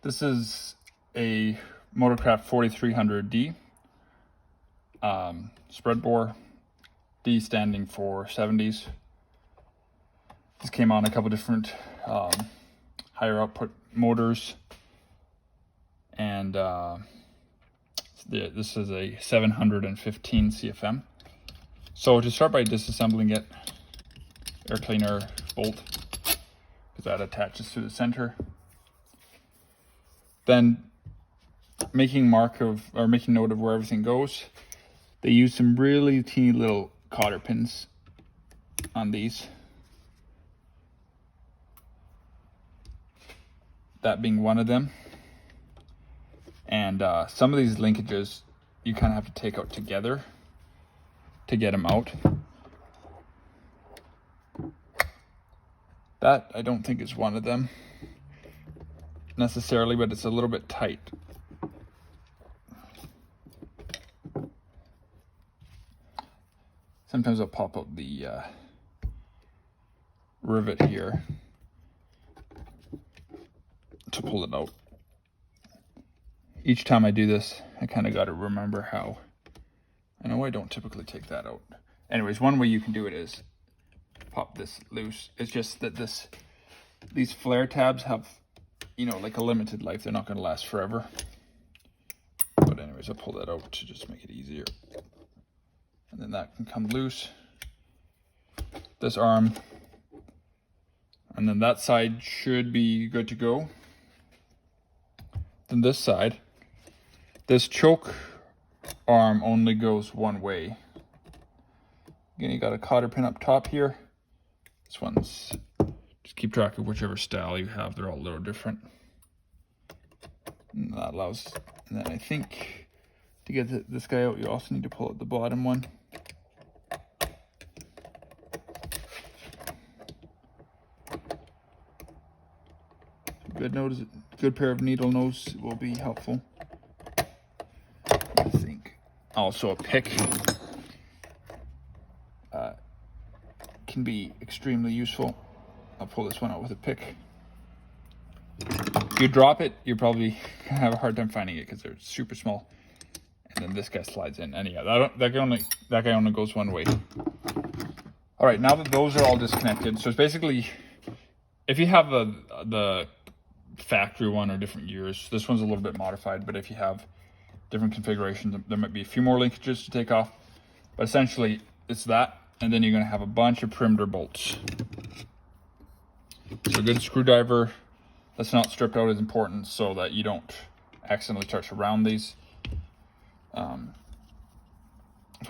This is a Motorcraft 4300D spread bore, D standing for 70s. This came on a couple different higher output motors, and this is a 715 CFM. So to start by disassembling it, air cleaner bolt, because that attaches to the center. Then making note of where everything goes. They use some really teeny little cotter pins on these. That being one of them. And some of these linkages you kind of have to take out together to get them out. That I don't think is one of them necessarily, but it's a little bit tight. Sometimes I'll pop out the rivet here to pull it out. Each time I do this, I kind of got to remember how. I know I don't typically take that out. Anyways, one way you can do it is pop this loose. It's just that these flare tabs have, you know, like a limited life. They're not going to last forever. But anyways, I'll pull that out to just make it easier. And then that can come loose. This arm. And then that side should be good to go. Then this side. This choke arm only goes one way. Again, you got a cotter pin up top here. This one's, just keep track of whichever style you have. They're all a little different. And that allows, and then I think to get this guy out, you also need to pull out the bottom one. Good pair of needle nose will be helpful. I think also a pick can be extremely useful. I'll pull this one out with a pick. If you drop it, you're probably gonna have a hard time finding it because they're super small. And then this guy slides in. And yeah, that guy only goes one way. All right, now that those are all disconnected, so it's basically, if you have the factory one or different years, this one's a little bit modified, but if you have different configurations, there might be a few more linkages to take off, but essentially it's that, and then you're going to have a bunch of perimeter bolts. So a good screwdriver that's not stripped out is important so that you don't accidentally touch around these. If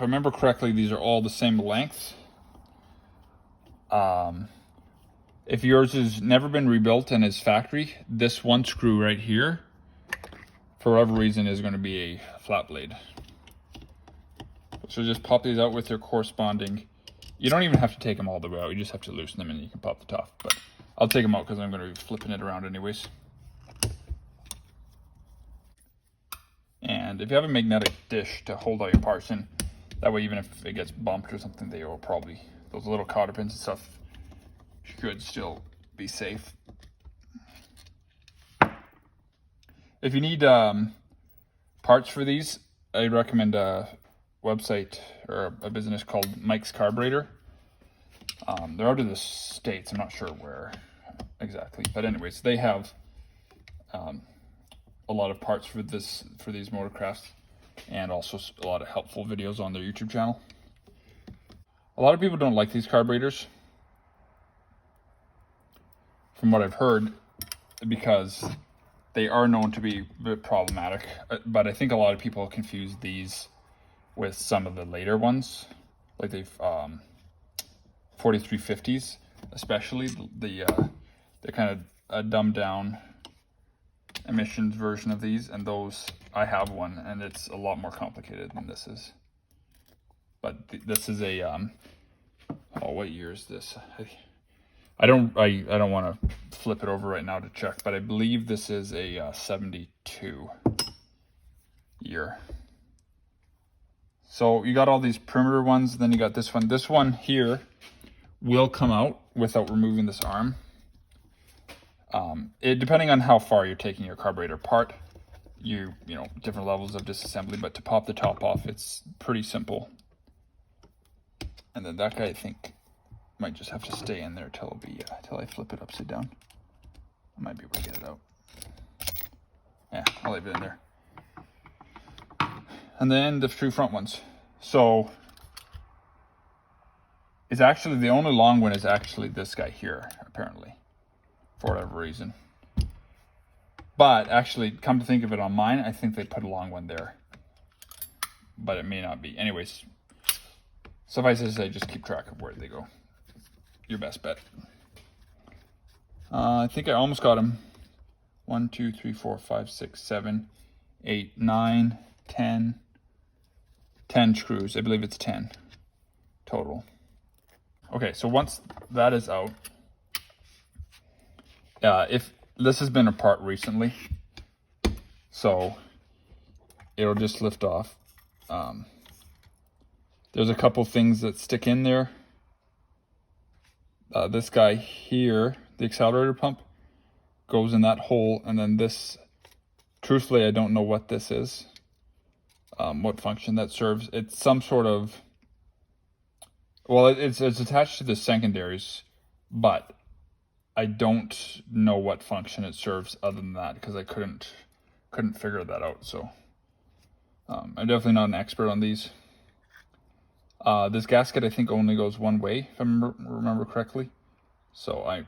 I remember correctly, these are all the same length. If yours has never been rebuilt and is factory, this one screw right here, for whatever reason, is going to be a flat blade. So just pop these out with your corresponding. You don't even have to take them all the way out. You just have to loosen them and you can pop the top. But I'll take them out because I'm going to be flipping it around anyways. And if you have a magnetic dish to hold all your parts in, that way even if it gets bumped or something, they will probably, those little cotter pins and stuff, should still be safe. If you need parts for these, I recommend a website or a business called Mike's Carburetor. They're out of the States. I'm not sure where exactly, but anyways, they have a lot of parts for these Motorcrafts, and also a lot of helpful videos on their YouTube channel. A lot of people don't like these carburetors, from what I've heard, because they are known to be a bit problematic. But I think a lot of people confuse these with some of the later ones, like they've 4350s, especially they're kind of a dumbed down emissions version of these, and those, I have one and it's a lot more complicated than this is. But this is a oh, what year is this? I don't want to flip it over right now to check, but I believe this is a 72 year. So you got all these perimeter ones, then you got this one. This one here will come out without removing this arm. Depending on how far you're taking your carburetor apart, you know, different levels of disassembly, but to pop the top off, it's pretty simple. And then that guy, I think, might just have to stay in there till I flip it upside down. I might be able to get it out. Yeah, I'll leave it in there. And then the two front ones. So it's actually, the only long one is actually this guy here, apparently, for whatever reason. But actually, come to think of it, on mine, I think they put a long one there. But it may not be. Anyways, suffice to say, just keep track of where they go. Your best bet. I think I almost got them. 1, 2, 3, 4, 5, 6, 7, 8, 9, 10. 10 screws. I believe it's 10 total. Okay, so once that is out, if this has been apart recently, so it'll just lift off. There's a couple things that stick in there. This guy here, the accelerator pump, goes in that hole, and then this, truthfully, I don't know what this is, what function that serves. It's some sort of, well, it's attached to the secondaries, but I don't know what function it serves other than that, because I couldn't figure that out. So I'm definitely not an expert on these. This gasket, I think, only goes one way, if I remember correctly. So I'm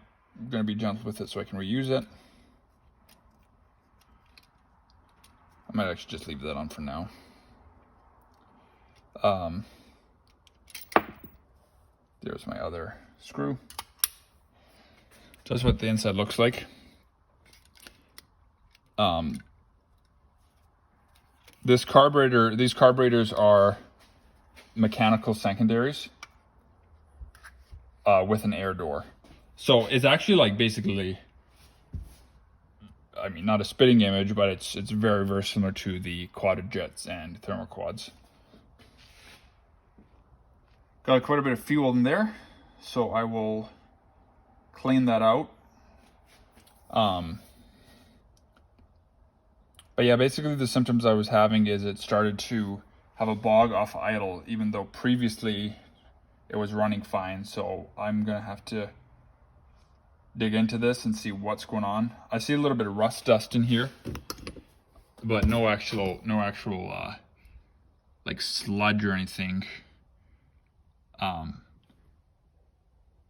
going to be gentle with it so I can reuse it. I might actually just leave that on for now. There's my other screw. That's what the inside looks like. These carburetors are mechanical secondaries with an air door. So it's actually like basically, I mean, not a spitting image, but it's very, very similar to the Quadrajets and thermoquads. Got quite a bit of fuel in there, so I will clean that out. But yeah, basically the symptoms I was having is it started to have a bog off idle, even though previously it was running fine. So I'm gonna have to dig into this and see what's going on. I see a little bit of rust dust in here, but no actual like sludge or anything.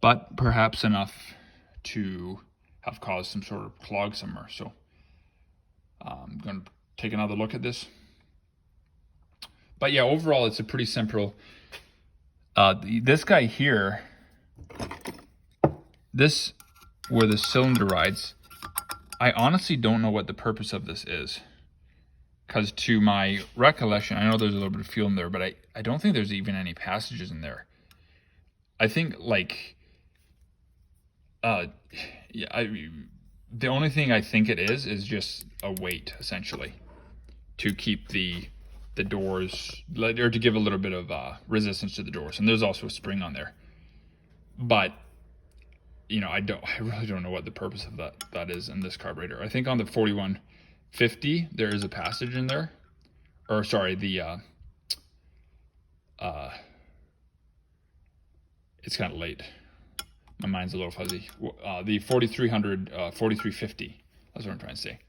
But perhaps enough to have caused some sort of clog somewhere. So I'm going to take another look at this. But yeah, overall, it's a pretty simple. This guy here, this where the cylinder rides, I honestly don't know what the purpose of this is. Because to my recollection, I know there's a little bit of fuel in there, but I don't think there's even any passages in there. I think like, yeah, the only thing I think it is just a weight, essentially, to keep the doors, or to give a little bit of resistance to the doors. And there's also a spring on there. But, you know, I really don't know what the purpose of that is in this carburetor. I think on the 4150, there is a passage in there. Or, sorry, it's kind of late. My mind's a little fuzzy. The 4300, 4350. That's what I'm trying to say.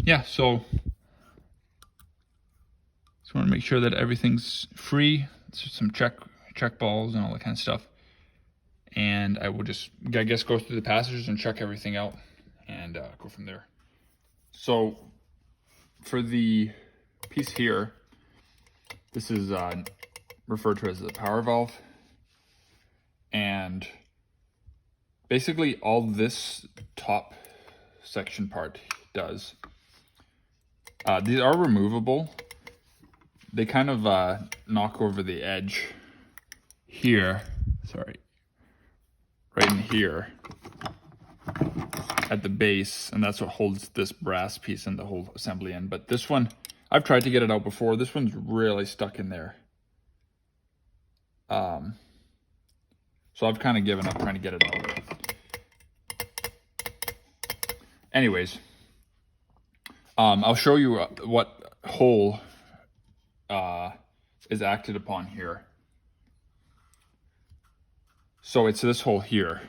Yeah, so just want to make sure that everything's free. Some check balls and all that kind of stuff. And I will just, I guess, go through the passages and check everything out and go from there. So for the piece here, this is referred to as the power valve. And basically all this top section part does, these are removable. They kind of knock over the edge here, sorry, right in here at the base, and that's what holds this brass piece and the whole assembly in. But this one, I've tried to get it out before. This one's really stuck in there. So I've kind of given up trying to get it out. Anyways, I'll show you what hole is acted upon here. So it's this hole here,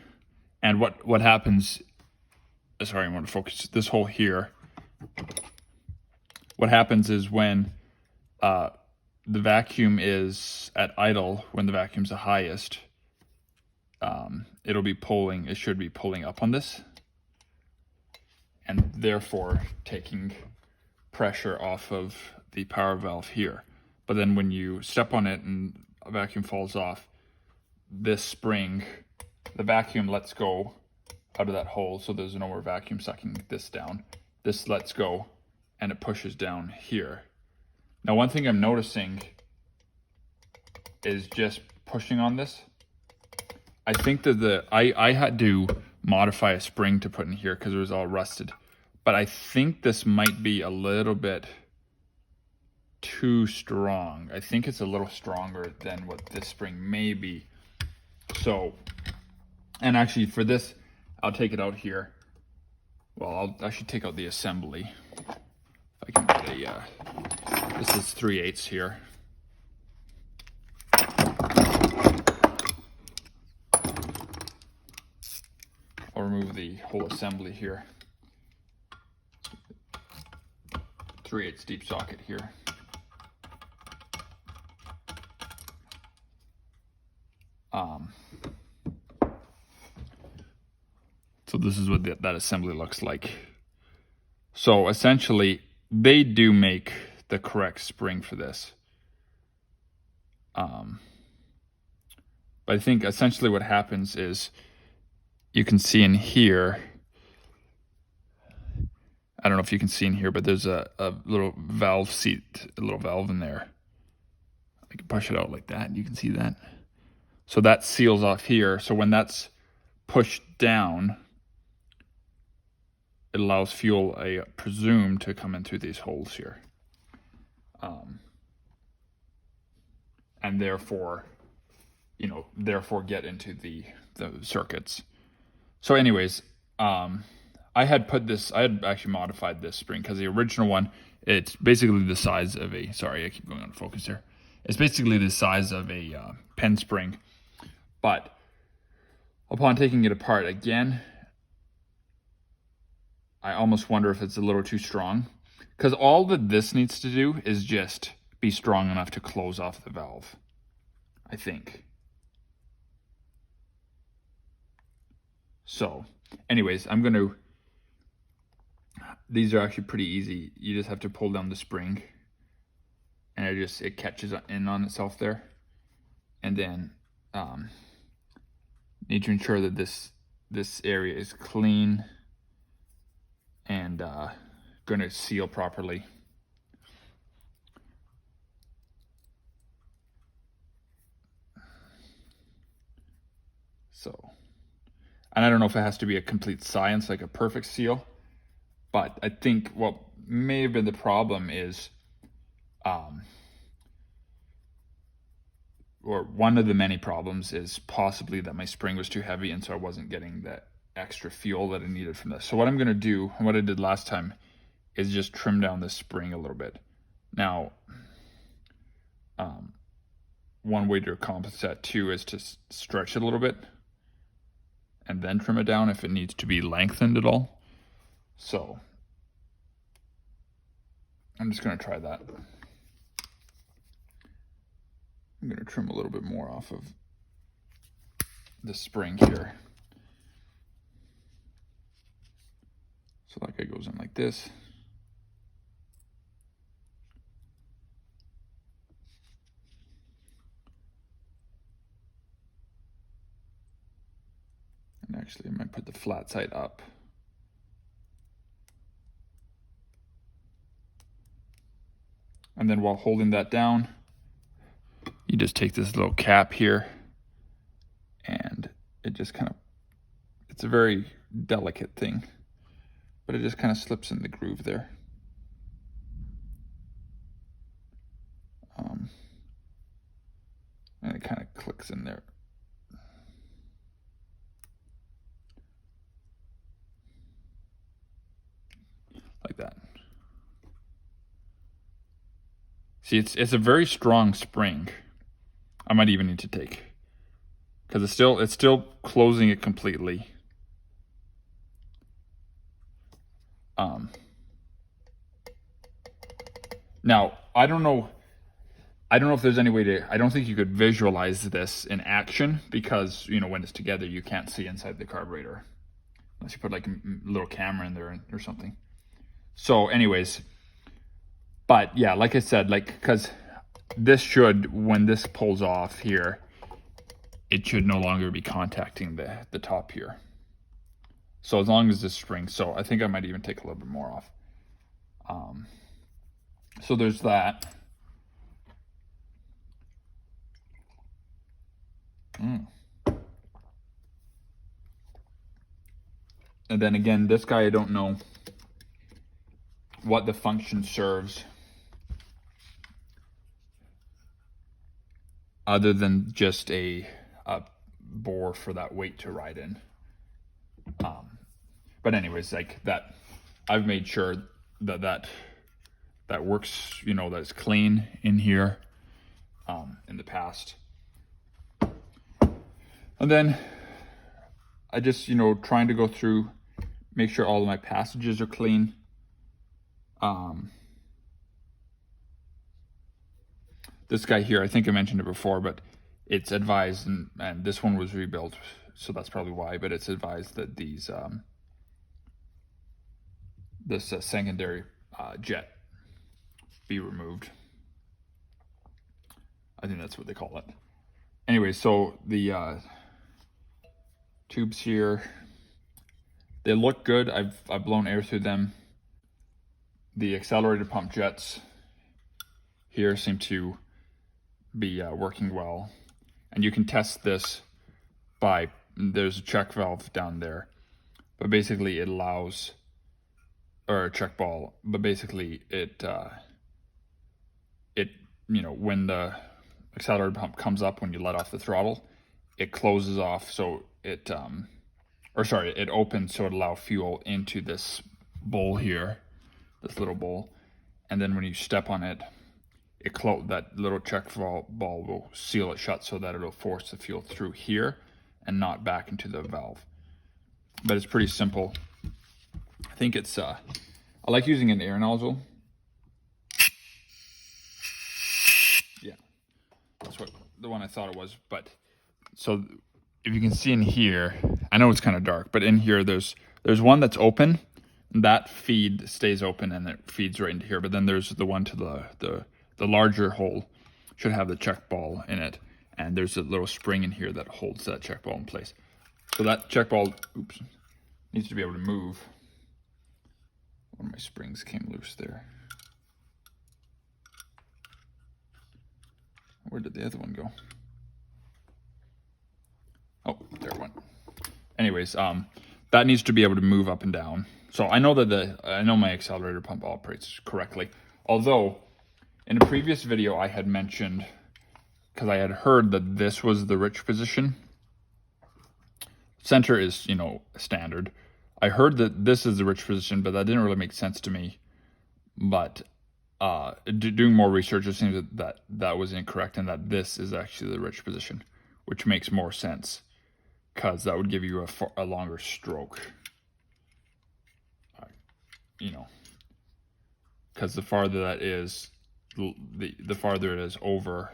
and what happens, sorry, I want to focus this hole here. What happens is when the vacuum is at idle, when the vacuum's the highest, it should be pulling up on this, and therefore taking pressure off of the power valve here. But then when you step on it and a vacuum falls off, this spring, the vacuum lets go out of that hole, so there's no more vacuum sucking this down. This lets go and it pushes down here. Now, one thing I'm noticing is just pushing on this. I think that I had to modify a spring to put in here because it was all rusted. But I think this might be a little bit too strong. I think it's a little stronger than what this spring may be. So, and actually for this, I'll take it out here. Well, I should take out the assembly. If I can get a, this is 3/8 here. I'll remove the whole assembly here. 3/8 deep socket here. So this is what that assembly looks like. So essentially, they do make the correct spring for this. But I think essentially what happens is, you can see in here, I don't know if you can see in here, but there's a little valve seat, a little valve in there. I can push it out like that, and you can see that. So that seals off here. So when that's pushed down, it allows fuel, I presume, to come in through these holes here. And therefore, get into the circuits. So anyways, I had actually modified this spring because the original one, it's basically the size of a, sorry, I keep going out of focus here. It's basically the size of a pen spring. But upon taking it apart again, I almost wonder if it's a little too strong, because all that this needs to do is just be strong enough to close off the valve, I think. So anyways, these are actually pretty easy. You just have to pull down the spring and it catches in on itself there. And then need to ensure that this area is clean and going to seal properly. So, and I don't know if it has to be a complete science, like a perfect seal, but I think what may have been the problem is, or one of the many problems is possibly that my spring was too heavy, and so I wasn't getting that extra fuel that I needed from this. So what I'm going to do, and what I did last time, is just trim down the spring a little bit. Now, one way to accomplish that too is to stretch it a little bit and then trim it down if it needs to be lengthened at all. So I'm just going to try that. I'm going to trim a little bit more off of the spring here. So that guy goes in like this. And actually I might put the flat side up. And then while holding that down, you just take this little cap here and it just kind of, it's a very delicate thing, but it just kind of slips in the groove there. And it kind of clicks in there. that. See, it's a very strong spring. I might even need to take, because it's still closing it completely. Now I don't know if there's any way to, I don't think you could visualize this in action, because, you know, when it's together, you can't see inside the carburetor unless you put like a little camera in there or something. So anyways, but yeah, like I said, like, because this should, when this pulls off here, it should no longer be contacting the top here. So as long as this spring, so I think I might even take a little bit more off. So there's that. And then again, this guy, I don't know what the function serves other than just a bore for that weight to ride in. But anyways, like that, I've made sure that works, you know, that's clean in here in the past. And then I just, you know, trying to go through, make sure all of my passages are clean. This guy here, I think I mentioned it before, but it's advised, and this one was rebuilt, so that's probably why, but it's advised that these, this secondary jet be removed. I think that's what they call it. Anyway, so the tubes here, they look good. I've blown air through them. The accelerator pump jets here seem to be working well, and you can test this by, there's a check valve down there, but basically it allows, or a check ball, but basically it you know, when the accelerator pump comes up, when you let off the throttle, it closes off, so it it opens so it allows fuel into this bowl here, this little bowl, and then when you step on it, that little check ball will seal it shut so that it'll force the fuel through here and not back into the valve. But it's pretty simple. I think it's I like using an air nozzle. Yeah, that's what the one I thought it was. But so if you can see in here, I know it's kind of dark, but in here there's one that's open. That feed stays open and it feeds right into here. But then there's the one to the larger hole, should have the check ball in it, and there's a little spring in here that holds that check ball in place. So that check ball, oops, needs to be able to move. One of my springs came loose there. Where did the other one go? Oh, there it went. Anyways, that needs to be able to move up and down. So I know that I know my accelerator pump operates correctly. Although in a previous video I had mentioned, because I had heard that this was the rich position. Center is, you know, standard. I heard that this is the rich position, but that didn't really make sense to me. But doing more research, it seems that was incorrect, and that this is actually the rich position, which makes more sense, because that would give you a longer stroke. You know, because the farther that is, the farther it is over,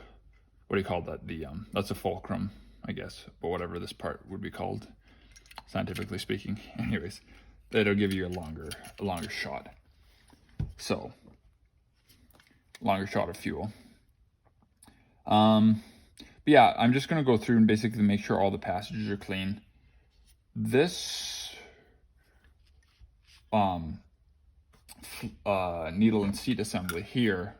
what do you call that? That's a fulcrum, I guess, but whatever this part would be called, scientifically speaking. Anyways, it'll give you a longer shot. So, longer shot of fuel. But yeah, I'm just gonna go through and basically make sure all the passages are clean. This needle and seat assembly here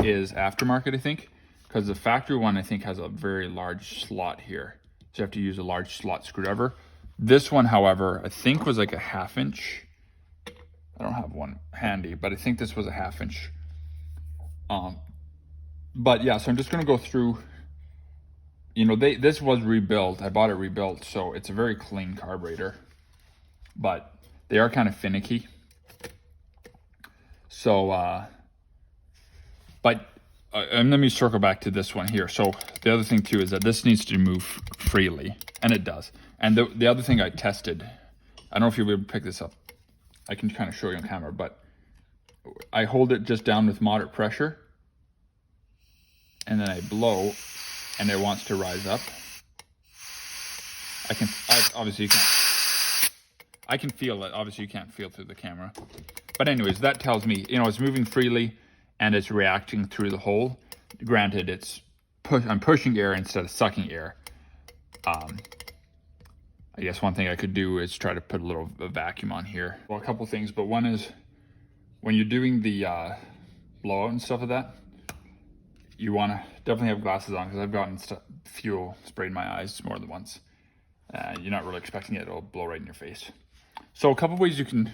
is aftermarket, I think, because the factory one I think has a very large slot here, so you have to use a large slot screwdriver. This one, however, I think was like a 1/2 inch. I don't have one handy, but I think this was a 1/2 inch. But yeah, so I'm just gonna go through. You know, this was rebuilt. I bought it rebuilt, so it's a very clean carburetor, but they are kind of finicky. So, and let me circle back to this one here. So the other thing too is that this needs to move freely, and it does. And the other thing I tested, I don't know if you'll be able to pick this up. I can kind of show you on camera, but I hold it just down with moderate pressure, and then I blow, and it wants to rise up. Obviously you can't. I can feel it. Obviously you can't feel through the camera. But anyways, that tells me, it's moving freely and it's reacting through the hole. Granted, I'm pushing air instead of sucking air. I guess one thing I could do is try to put a vacuum on here. Well, a couple things, but one is when you're doing the blowout and stuff like that, you want to definitely have glasses on, because I've gotten fuel sprayed in my eyes more than once. You're not really expecting it, it'll blow right in your face. So a couple ways you can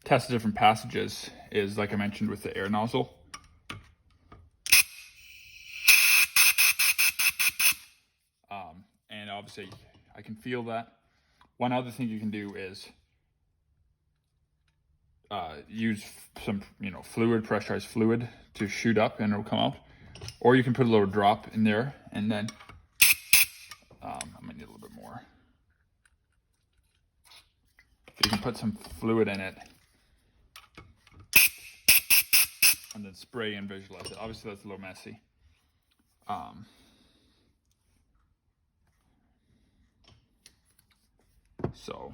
test different passages is, like I mentioned, with the air nozzle. And obviously I can feel that. One other thing you can do is use some, pressurized fluid to shoot up and it'll come out. Or you can put a little drop in there, and then I might need a little bit more. You can put some fluid in it and then spray and visualize it. Obviously that's a little messy. So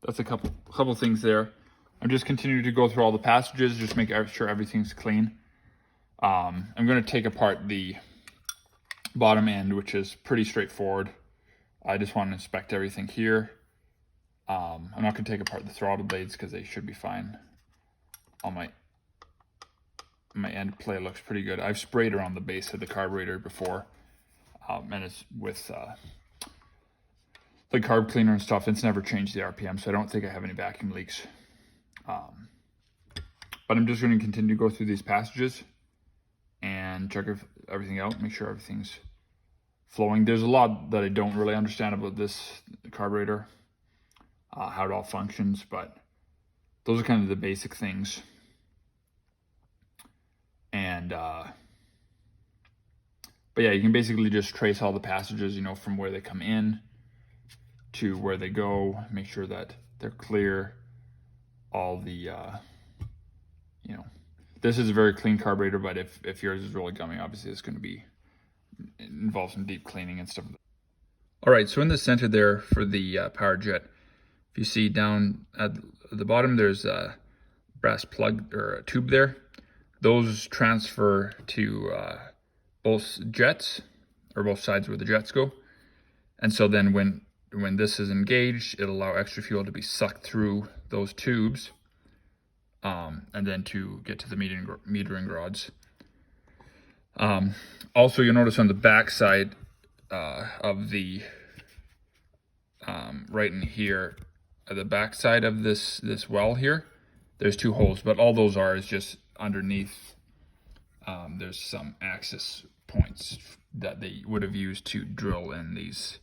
that's a couple things there. I'm just continuing to go through all the passages, just make sure everything's clean. I'm going to take apart the bottom end, which is pretty straightforward. I just want to inspect everything here. I'm not going to take apart the throttle blades because they should be fine. On my end play looks pretty good. I've sprayed around the base of the carburetor before, and it's with like carb cleaner and stuff. It's never changed the RPM, so I don't think I have any vacuum leaks. But I'm just going to continue to go through these passages and check everything out, make sure everything's flowing. There's a lot that I don't really understand about this carburetor, how it all functions, but those are kind of the basic things. And but yeah, you can basically just trace all the passages, from where they come in to where they go, make sure that they're clear. All the this is a very clean carburetor, but if yours is really gummy, obviously it's going to involve some deep cleaning and stuff. All right, so in the center there for the power jet, if you see down at the bottom, there's a brass plug or a tube there. Those transfer to both jets, or both sides where the jets go. And so then when this is engaged, it'll allow extra fuel to be sucked through those tubes, and then to get to the metering rods. Also, you'll notice on the back side of the right in here, at the back side of this well here, there's two holes, but all those is just underneath. There's some access points that they would have used to drill in these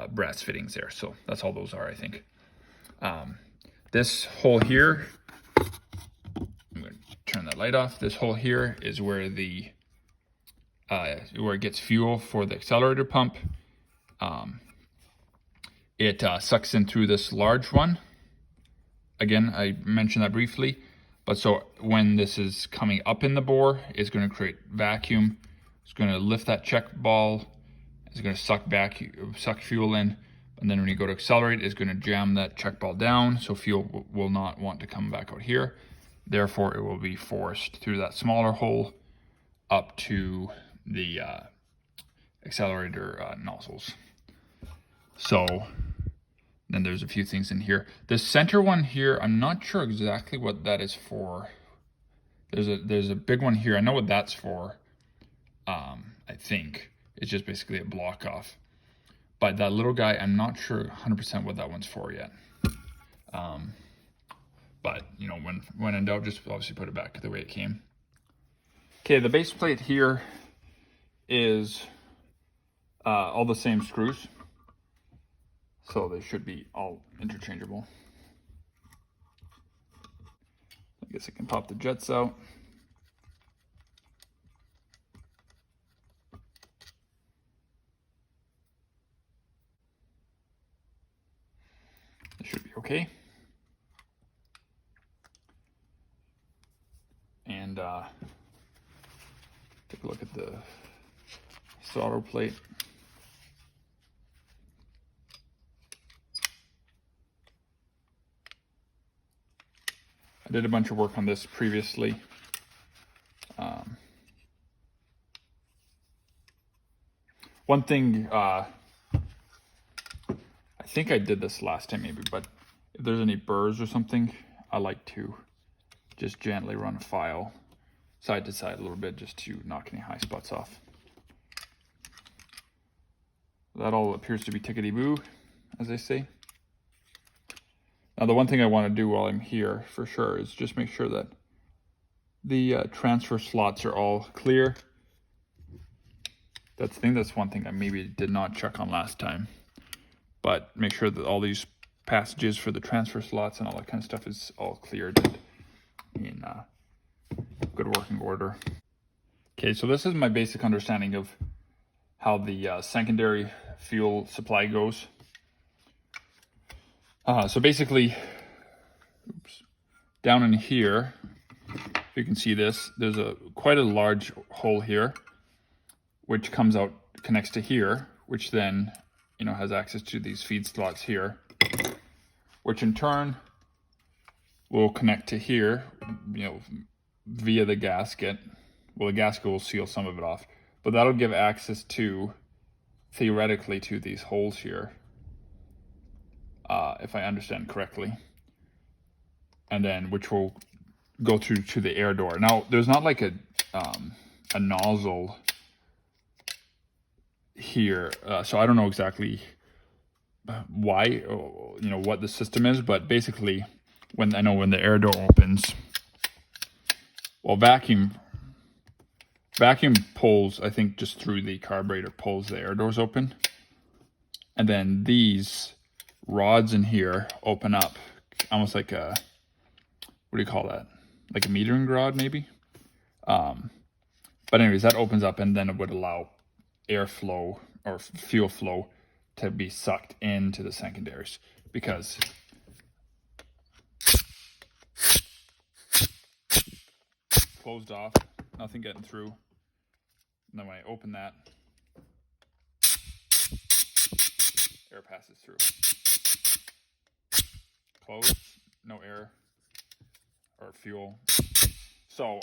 brass fittings there. So that's all those are, I think. This hole here, I'm going to turn that light off. This hole here is where where it gets fuel for the accelerator pump. It sucks in through this large one. Again, I mentioned that briefly, but so when this is coming up in the bore, it's going to create vacuum. It's going to lift that check ball. It's going to suck fuel in, and then when you go to accelerate, it's going to jam that check ball down, so fuel will not want to come back out here. Therefore, it will be forced through that smaller hole up to the accelerator nozzles. So then there's a few things in here. The center one here, I'm not sure exactly what that is for. There's a big one here. I know what that's for. I think it's just basically a block off. But that little guy, I'm not sure 100% what that one's for yet. But when in doubt, just obviously put it back the way it came. Okay, the base plate here is all the same screws, so they should be all interchangeable. I guess I can pop the jets out. It should be okay. And take a look at the solder plate. I did a bunch of work on this previously. One thing, I think I did this last time maybe, but if there's any burrs or something, I like to just gently run a file side to side a little bit just to knock any high spots off. That all appears to be tickety-boo, as they say. Now the one thing I want to do while I'm here for sure is just make sure that the transfer slots are all clear. I think that's one thing I maybe did not check on last time. But make sure that all these passages for the transfer slots and all that kind of stuff is all cleared in good working order. Okay, so this is my basic understanding of how the secondary fuel supply goes. So basically, down in here, if you can see this, there's quite a large hole here, which comes out, connects to here, which then, has access to these feed slots here, which in turn will connect to here, via the gasket. Well, the gasket will seal some of it off, but that'll give access to, theoretically, to these holes here, if I understand correctly. And then, which will go through to the air door. Now, there's not like a nozzle here, so I don't know exactly why, what the system is, but basically, when the air door opens, well, vacuum pulls, I think, just through the carburetor pulls the air doors open, and then these rods in here open up, almost like a, what do you call that? Like a metering rod, maybe. But anyways, that opens up, and then it would allow airflow or fuel flow to be sucked into the secondaries, because closed off, nothing getting through. And then when I open that, air passes through. Closed, no air or fuel. So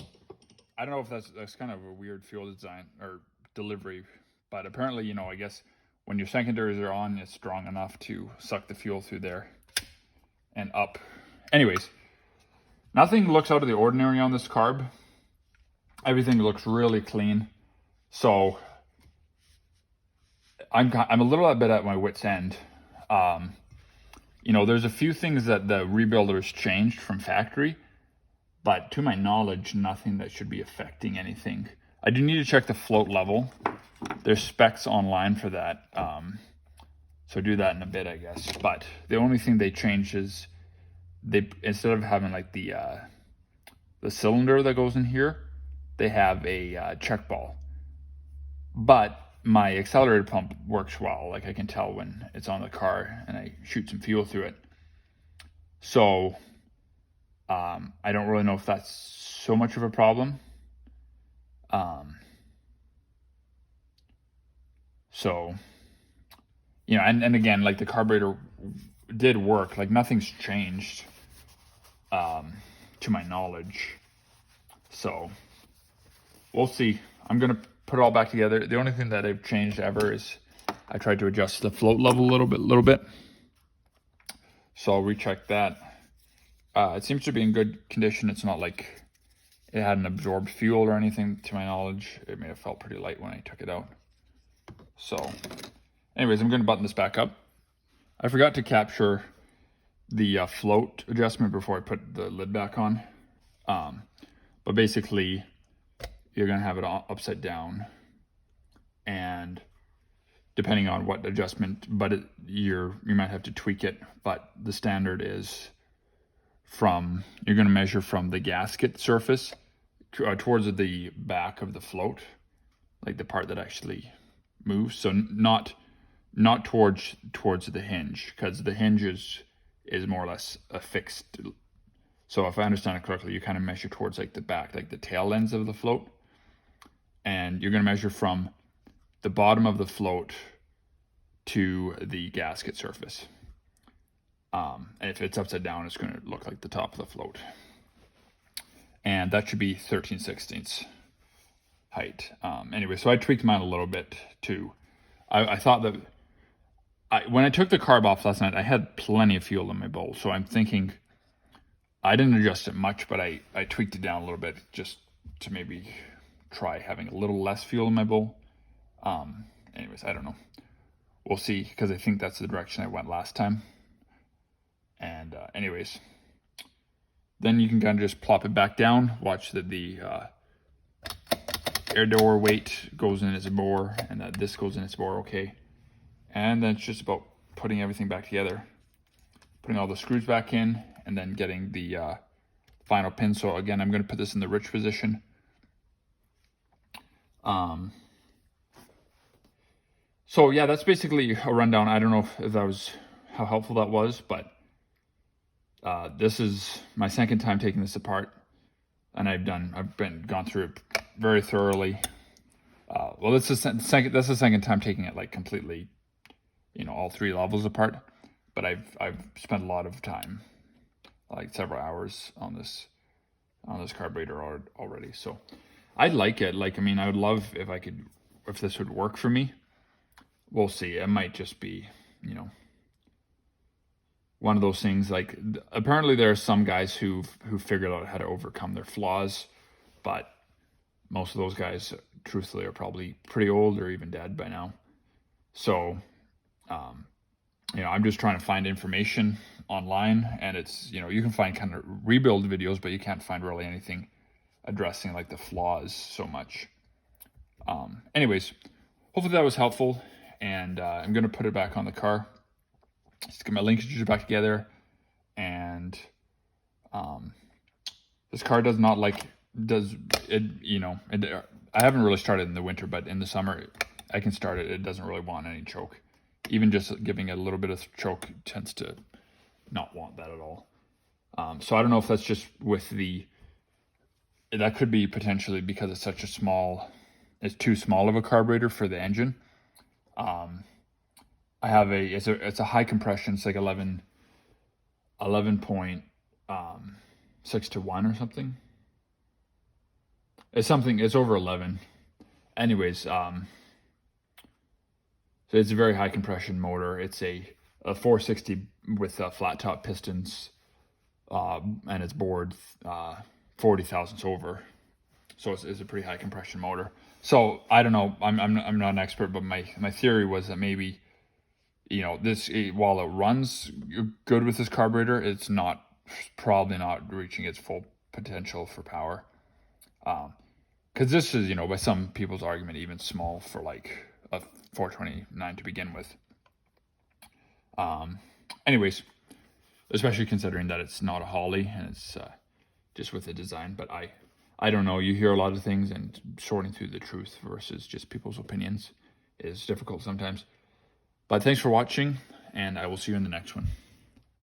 I don't know if that's kind of a weird fuel design or delivery, but apparently, I guess when your secondaries are on, it's strong enough to suck the fuel through there and up. Anyways, nothing looks out of the ordinary on this carb. Everything looks really clean. So I'm a little bit at my wit's end. There's a few things that the rebuilders changed from factory, but to my knowledge, nothing that should be affecting anything. I do need to check the float level. There's specs online for that, so do that in a bit, I guess. But the only thing they changed is instead of having like the cylinder that goes in here, they have a check ball. But my accelerator pump works well. Like I can tell when it's on the car and I shoot some fuel through it. So I don't really know if that's so much of a problem. And again, like the carburetor did work, like nothing's changed, to my knowledge. So we'll see. I'm going to put it all back together. The only thing that I've changed ever is I tried to adjust the float level a little bit. So I'll recheck that. It seems to be in good condition. It's not like it hadn't absorbed fuel or anything, to my knowledge. It may have felt pretty light when I took it out. So anyways, I'm going to button this back up. I forgot to capture the float adjustment before I put the lid back on. But basically, you're going to have it upside down. And depending on what adjustment, but you might have to tweak it. But the standard is you're going to measure from the gasket surface towards the back of the float, like the part that actually moves. So not towards the hinge, because the hinge is more or less a fixed. So if I understand it correctly, you kind of measure towards like the back, like the tail ends of the float, and you're going to measure from the bottom of the float to the gasket surface. And if it's upside down, it's going to look like the top of the float. And that should be 13/16 height. Anyway, so I tweaked mine a little bit too. I thought that when I took the carb off last night, I had plenty of fuel in my bowl. So I'm thinking, I didn't adjust it much, but I tweaked it down a little bit just to maybe try having a little less fuel in my bowl. Anyways, I don't know. We'll see, because I think that's the direction I went last time. And anyways, then you can kind of just plop it back down, watch that the air door weight goes in its bore and that this goes in its bore okay. And then it's just about putting everything back together, putting all the screws back in, and then getting the final pin. So again, I'm going to put this in the rich position. So yeah, that's basically a rundown. I don't know if that was how helpful that was, but this is my second time taking this apart, and I've gone through it very thoroughly. Well, that's the second time taking it like completely, all three levels apart. But I've spent a lot of time, like several hours on this carburetor already. So I like it. Like, I mean, I would love if this would work for me. We'll see. It might just be, one of those things. Like, apparently there are some guys who figured out how to overcome their flaws, but most of those guys, truthfully, are probably pretty old or even dead by now. So, I'm just trying to find information online, and it's, you can find kind of rebuild videos, but you can't find really anything addressing like the flaws so much. Anyways, hopefully that was helpful, and I'm going to put it back on the car. Just get my linkages back together, and this car does not I haven't really started in the winter, but in the summer I can start it. It doesn't really want any choke. Even just giving it a little bit of choke tends to not want that at all. So I don't know if that's just that could be potentially because it's it's too small of a carburetor for the engine. I have it's a high compression. It's like 11.6 to 1 or something. It's over 11. Anyways, so it's a very high compression motor. It's a 460 with flat top pistons, and it's bored 40 thousandths over. So it's a pretty high compression motor. So I don't know. I'm not an expert, but my theory was that maybe, this, while it runs good with this carburetor, it's probably not reaching its full potential for power. Because this is, by some people's argument, even small for like a 429 to begin with. Anyways, especially considering that it's not a Holly and it's just with the design. But I don't know. You hear a lot of things, and sorting through the truth versus just people's opinions is difficult sometimes. But thanks for watching, and I will see you in the next one.